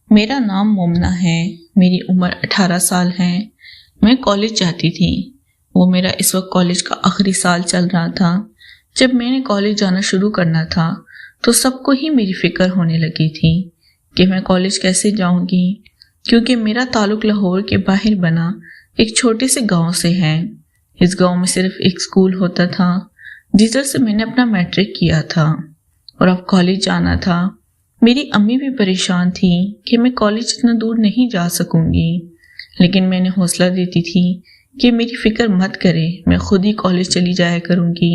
میرا نام مومنہ ہے، میری عمر 18 سال ہے۔ میں کالج جاتی تھی۔ وہ میرا اس وقت کالج کا آخری سال چل رہا تھا۔ جب میں نے کالج جانا شروع کرنا تھا تو سب کو ہی میری فکر ہونے لگی تھی کہ میں کالج کیسے جاؤں گی، کیونکہ میرا تعلق لاہور کے باہر بنا ایک چھوٹے سے گاؤں سے ہے۔ اس گاؤں میں صرف ایک سکول ہوتا تھا جدھر سے میں نے اپنا میٹرک کیا تھا، اور اب کالج جانا تھا۔ میری امی بھی پریشان تھی کہ میں کالج اتنا دور نہیں جا سکوں گی، لیکن میں نے حوصلہ دیتی تھی کہ میری فکر مت کرے، میں خود ہی کالج چلی جایا کروں گی۔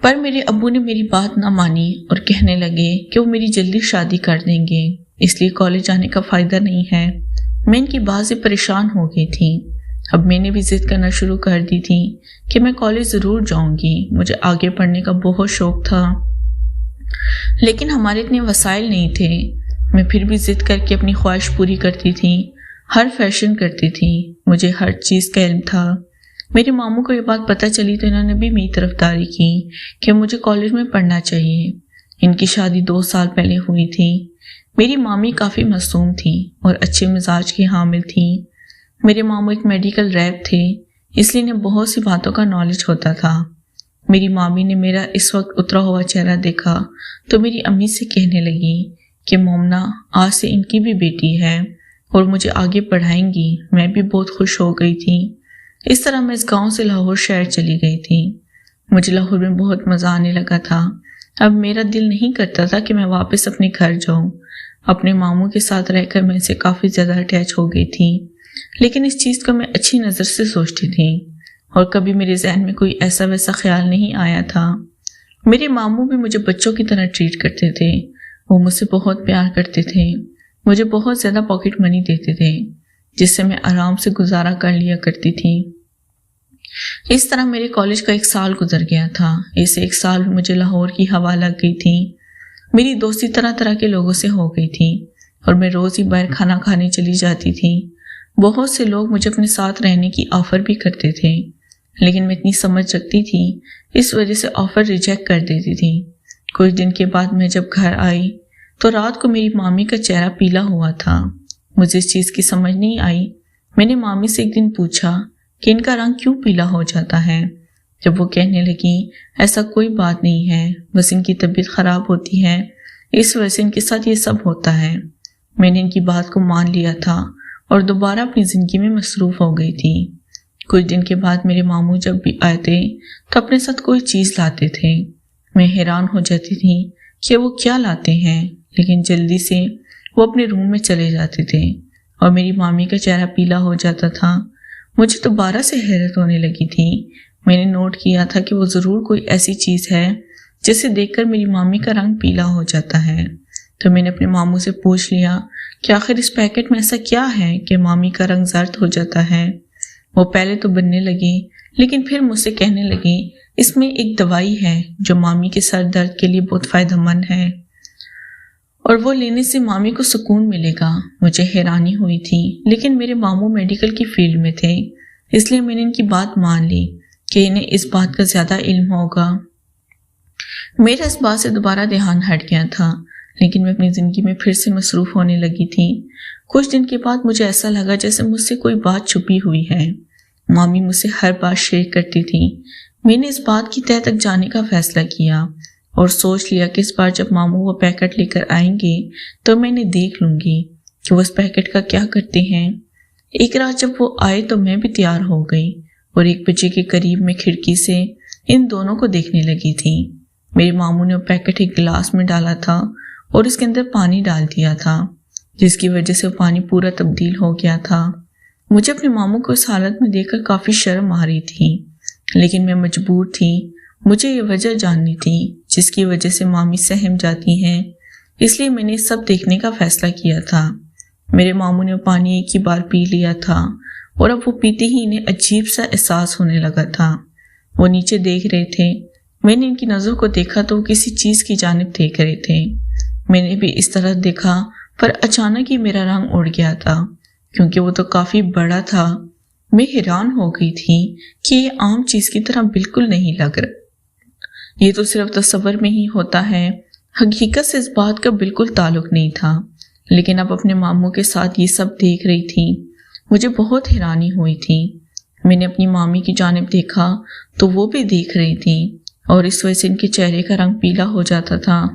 پر میرے ابو نے میری بات نہ مانی اور کہنے لگے کہ وہ میری جلدی شادی کر دیں گے، اس لیے کالج جانے کا فائدہ نہیں ہے۔ میں ان کی بات سے پریشان ہو گئی تھی۔ اب میں نے بھی ضد کرنا شروع کر دی تھی کہ میں کالج ضرور جاؤں گی، مجھے آگے پڑھنے کا بہت شوق تھا، لیکن ہمارے اتنے وسائل نہیں تھے۔ میں پھر بھی ضد کر کے اپنی خواہش پوری کرتی تھی، ہر فیشن کرتی تھی، مجھے ہر چیز کا علم تھا۔ میرے ماموں کو یہ بات پتہ چلی تو انہوں نے بھی میری طرفداری کی کہ مجھے کالج میں پڑھنا چاہیے۔ ان کی شادی 2 سال پہلے ہوئی تھی۔ میری مامی کافی معصوم تھی اور اچھے مزاج کی حامل تھی۔ میرے ماموں ایک میڈیکل ریپ تھے، اس لیے انہیں بہت سی باتوں کا نالج ہوتا تھا۔ میری مامی نے میرا اس وقت اترا ہوا چہرہ دیکھا تو میری امی سے کہنے لگی کہ مومنہ آج سے ان کی بھی بیٹی ہے اور مجھے آگے پڑھائیں گی۔ میں بھی بہت خوش ہو گئی تھی۔ اس طرح میں اس گاؤں سے لاہور شہر چلی گئی تھی۔ مجھے لاہور میں بہت مزہ آنے لگا تھا۔ اب میرا دل نہیں کرتا تھا کہ میں واپس اپنے گھر جاؤں۔ اپنے ماموں کے ساتھ رہ کر میں سے کافی زیادہ اٹیچ ہو گئی تھی، لیکن اس چیز کو میں اچھی نظر سے سوچتی تھی اور کبھی میرے ذہن میں کوئی ایسا ویسا خیال نہیں آیا تھا۔ میرے ماموں بھی مجھے بچوں کی طرح ٹریٹ کرتے تھے۔ وہ مجھ سے بہت پیار کرتے تھے، مجھے بہت زیادہ پاکٹ منی دیتے تھے جس سے میں آرام سے گزارا کر لیا کرتی تھی۔ اس طرح میرے کالج کا 1 سال گزر گیا تھا۔ اس 1 سال میں مجھے لاہور کی ہوا لگ گئی تھی۔ میری دوستی طرح طرح کے لوگوں سے ہو گئی تھی اور میں روز ہی باہر کھانا کھانے چلی جاتی تھی۔ بہت سے لوگ مجھے اپنے ساتھ رہنے کی آفر بھی کرتے تھے، لیکن میں اتنی سمجھ رکھتی تھی، اس وجہ سے آفر ریجیکٹ کر دیتی تھی۔ کچھ دن کے بعد میں جب گھر آئی تو رات کو میری مامی کا چہرہ پیلا ہوا تھا۔ مجھے اس چیز کی سمجھ نہیں آئی۔ میں نے مامی سے ایک دن پوچھا کہ ان کا رنگ کیوں پیلا ہو جاتا ہے؟ جب وہ کہنے لگی ایسا کوئی بات نہیں ہے، بس ان کی طبیعت خراب ہوتی ہے، اس وجہ سے ان کے ساتھ یہ سب ہوتا ہے۔ میں نے ان کی بات کو مان لیا تھا اور دوبارہ اپنی زندگی میں مصروف ہو گئی تھی۔ کچھ دن کے بعد میرے ماموں جب بھی آئے تھے تو اپنے ساتھ کوئی چیز لاتے تھے۔ میں حیران ہو جاتی تھی کہ وہ کیا لاتے ہیں، لیکن جلدی سے وہ اپنے روم میں چلے جاتے تھے اور میری مامی کا چہرہ پیلا ہو جاتا تھا۔ مجھے دوبارہ سے حیرت ہونے لگی تھی۔ میں نے نوٹ کیا تھا کہ وہ ضرور کوئی ایسی چیز ہے جسے دیکھ کر میری مامی کا رنگ پیلا ہو جاتا ہے۔ تو میں نے اپنے ماموں سے پوچھ لیا کہ آخر اس پیکٹ میں ایسا کیا ہے کہ مامی کا رنگ زرد ہو جاتا ہے۔ وہ پہلے تو بننے لگی، لیکن پھر مجھ سے کہنے لگی اس میں ایک دوائی ہے جو مامی کے سر درد کے لیے بہت فائدہ مند ہے اور وہ لینے سے مامی کو سکون ملے گا۔ مجھے حیرانی ہوئی تھی، لیکن میرے ماموں میڈیکل کی فیلڈ میں تھے، اس لیے میں نے ان کی بات مان لی کہ انہیں اس بات کا زیادہ علم ہوگا۔ میرا اس بات سے دوبارہ دھیان ہٹ گیا تھا، لیکن میں اپنی زندگی میں پھر سے مصروف ہونے لگی تھی۔ کچھ دن کے بعد مجھے ایسا لگا جیسے مجھ سے کوئی بات چھپی ہوئی ہے۔ مامی مجھ سے ہر بات شیئر کرتی تھی۔ میں نے اس بات کی تہہ تک جانے کا فیصلہ کیا اور سوچ لیا کہ اس بار جب ماموں وہ پیکٹ لے کر آئیں گے تو میں نے دیکھ لوں گی کہ وہ اس پیکٹ کا کیا کرتے ہیں۔ ایک رات جب وہ آئے تو میں بھی تیار ہو گئی اور 1 بجے کے قریب میں کھڑکی سے ان دونوں کو دیکھنے لگی تھی۔ میرے ماموں نے وہ پیکٹ ایک گلاس میں ڈالا تھا اور اس کے اندر پانی ڈال دیا تھا، جس کی وجہ سے وہ پانی پورا تبدیل ہو گیا تھا۔ مجھے اپنے ماموں کو اس حالت میں دیکھ کر کافی شرم آ رہی تھی، لیکن میں مجبور تھی۔ مجھے یہ وجہ جاننی تھی جس کی وجہ سے مامی سہم جاتی ہیں، اس لیے میں نے سب دیکھنے کا فیصلہ کیا تھا۔ میرے ماموں نے پانی ایک ہی بار پی لیا تھا اور اب وہ پیتے ہی انہیں عجیب سا احساس ہونے لگا تھا۔ وہ نیچے دیکھ رہے تھے۔ میں نے ان کی نظروں کو دیکھا تو وہ کسی چیز کی جانب دیکھ رہے تھے۔ میں نے بھی اس طرح دیکھا، پر اچانک ہی میرا رنگ اڑ گیا تھا کیونکہ وہ تو کافی بڑا تھا۔ میں حیران ہو گئی تھی کہ یہ عام چیز کی طرح بالکل نہیں لگ رہا، یہ تو صرف تصور میں ہی ہوتا ہے، حقیقت سے اس بات کا بالکل تعلق نہیں تھا۔ لیکن اب اپنے ماموں کے ساتھ یہ سب دیکھ رہی تھی۔ مجھے بہت حیرانی ہوئی تھی۔ میں نے اپنی مامی کی جانب دیکھا تو وہ بھی دیکھ رہی تھی اور اس وجہ سے ان کے چہرے کا رنگ پیلا ہو جاتا تھا۔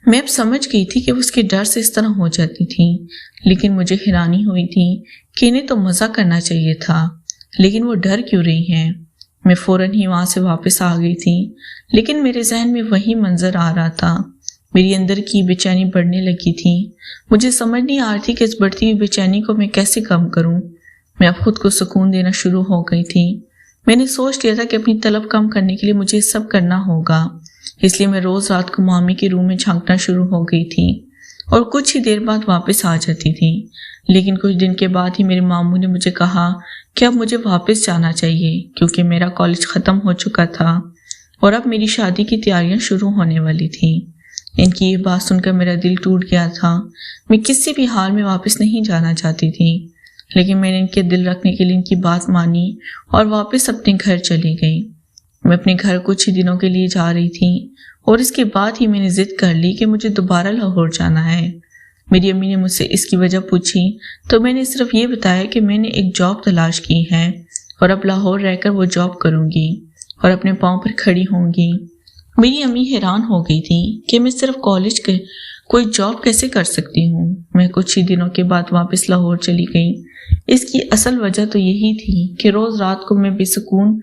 میں اب سمجھ گئی تھی کہ وہ اس کے ڈر سے اس طرح ہو جاتی تھی، لیکن مجھے حیرانی ہوئی تھی کہ انہیں تو مزہ کرنا چاہیے تھا، لیکن وہ ڈر کیوں رہی ہیں۔ میں فوراً ہی وہاں سے واپس آ گئی تھی، لیکن میرے ذہن میں وہی منظر آ رہا تھا۔ میری اندر کی بے چینی بڑھنے لگی تھی۔ مجھے سمجھ نہیں آ رہی تھی کہ اس بڑھتی ہوئی بے چینی کو میں کیسے کم کروں۔ میں اب خود کو سکون دینا شروع ہو گئی تھی۔ میں نے سوچ لیا تھا کہ اپنی طلب کم کرنے کے لیے مجھے یہ سب کرنا ہوگا، اس لیے میں روز رات کو مامی کے روم میں جھانکنا شروع ہو گئی تھی اور کچھ ہی دیر بعد واپس آ جاتی تھی۔ لیکن کچھ دن کے بعد ہی میرے ماموں نے مجھے کہا کہ اب مجھے واپس جانا چاہیے کیونکہ میرا کالج ختم ہو چکا تھا اور اب میری شادی کی تیاریاں شروع ہونے والی تھیں۔ ان کی یہ بات سن کر میرا دل ٹوٹ گیا تھا۔ میں کسی بھی حال میں واپس نہیں جانا چاہتی تھی، لیکن میں نے ان کے دل رکھنے کے لیے ان کی بات مانی اور واپس اپنے گھر چلی گئی۔ میں اپنے گھر کچھ ہی دنوں کے لیے جا رہی تھی اور اس کے بعد ہی میں نے ضد کر لی کہ مجھے دوبارہ لاہور جانا ہے۔ میری امی نے مجھ سے اس کی وجہ پوچھی تو میں نے صرف یہ بتایا کہ میں نے ایک جاب تلاش کی ہے اور اب لاہور رہ کر وہ جاب کروں گی اور اپنے پاؤں پر کھڑی ہوں گی۔ میری امی حیران ہو گئی تھی کہ میں صرف کالج کے کوئی جاب کیسے کر سکتی ہوں۔ میں کچھ ہی دنوں کے بعد واپس لاہور چلی گئی۔ اس کی اصل وجہ تو یہی تھی کہ روز رات کو میں بے سکون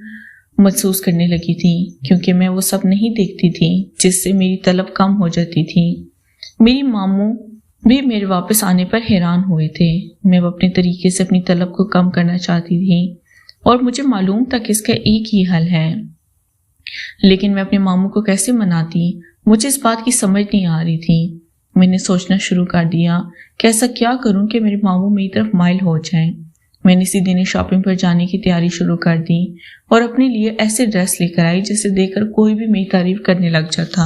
محسوس کرنے لگی تھی کیونکہ میں وہ سب نہیں دیکھتی تھی جس سے میری طلب کم ہو جاتی تھی۔ میری ماموں بھی میرے واپس آنے پر حیران ہوئے تھے۔ میں اپنے طریقے سے اپنی طلب کو کم کرنا چاہتی تھی اور مجھے معلوم تھا کہ اس کا ایک ہی حل ہے، لیکن میں اپنے ماموں کو کیسے مناتی، مجھے اس بات کی سمجھ نہیں آ رہی تھی۔ میں نے سوچنا شروع کر دیا کہ ایسا کیا کروں کہ میرے ماموں میری طرف مائل ہو جائیں۔ میں نے اسی دن شاپنگ پر جانے کی تیاری شروع کر دی اور اپنے لیے ایسے ڈریس لے کر آئی جسے دیکھ کر کوئی بھی میری تعریف کرنے لگ جاتا۔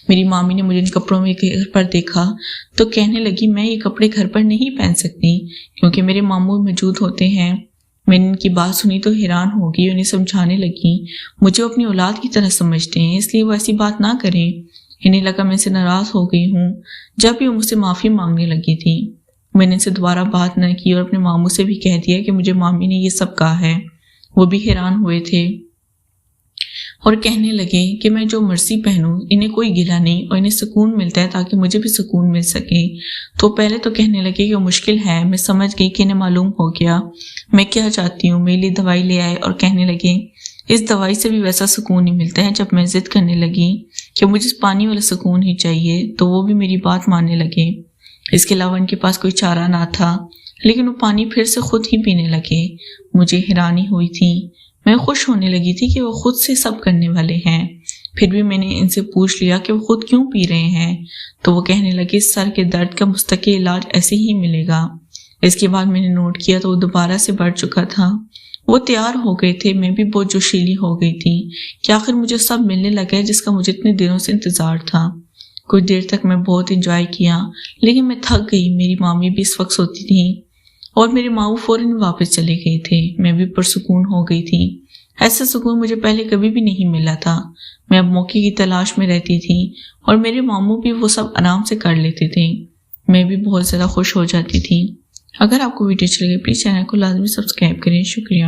میری مامی نے مجھے ان کپڑوں میں گھر پر دیکھا تو کہنے لگی میں یہ کپڑے گھر پر نہیں پہن سکتی کیونکہ میرے ماموں موجود ہوتے ہیں۔ میں نے ان کی بات سنی تو حیران ہو گئی، انہیں سمجھانے لگی مجھے اپنی اولاد کی طرح سمجھتے ہیں اس لیے وہ ایسی بات نہ کریں۔ انہیں لگا میں سے ناراض ہو گئی ہوں جب بھی وہ مجھ سے معافی مانگنے لگی تھی۔ میں نے ان سے دوبارہ بات نہ کی اور اپنے ماموں سے بھی کہہ دیا کہ مجھے مامی نے یہ سب کہا ہے۔ وہ بھی حیران ہوئے تھے اور کہنے لگے کہ میں جو مرضی پہنوں انہیں کوئی گلہ نہیں اور انہیں سکون ملتا ہے تاکہ مجھے بھی سکون مل سکے۔ تو پہلے تو کہنے لگے کہ وہ مشکل ہے، میں سمجھ گئی کہ انہیں معلوم ہو گیا میں کیا چاہتی ہوں۔ میرے لیے دوائی لے آئے اور کہنے لگے اس دوائی سے بھی ویسا سکون نہیں ملتا ہے۔ جب میں ضد کرنے لگی کہ مجھے اس پانی والا سکون ہی چاہیے تو وہ بھی میری بات ماننے لگے۔ اس کے علاوہ ان کے پاس کوئی چارہ نہ تھا، لیکن وہ پانی پھر سے خود ہی پینے لگے۔ مجھے حیرانی ہوئی تھی، میں خوش ہونے لگی تھی کہ وہ خود سے سب کرنے والے ہیں۔ پھر بھی میں نے ان سے پوچھ لیا کہ وہ خود کیوں پی رہے ہیں تو وہ کہنے لگے سر کے درد کا مستقل علاج ایسے ہی ملے گا۔ اس کے بعد میں نے نوٹ کیا تو وہ دوبارہ سے بڑھ چکا تھا۔ وہ تیار ہو گئے تھے، میں بھی بہت جوشیلی ہو گئی تھی کہ آخر مجھے سب ملنے لگا جس کا مجھے اتنے دنوں سے انتظار تھا۔ کچھ دیر تک میں بہت انجوائے کیا لیکن میں تھک گئی۔ میری مامی بھی اس وقت سوتی تھی اور میرے ماؤں فوراً واپس چلے گئے تھے۔ میں بھی پرسکون ہو گئی تھی۔ ایسا سکون مجھے پہلے کبھی بھی نہیں ملا تھا۔ میں اب موقع کی تلاش میں رہتی تھی اور میرے ماموں بھی وہ سب آرام سے کر لیتے تھے۔ میں بھی بہت زیادہ خوش ہو جاتی تھی۔ اگر آپ کو ویڈیو اچھی لگے پلیز چینل کو لازمی سبسکرائب کریں۔ شکریہ۔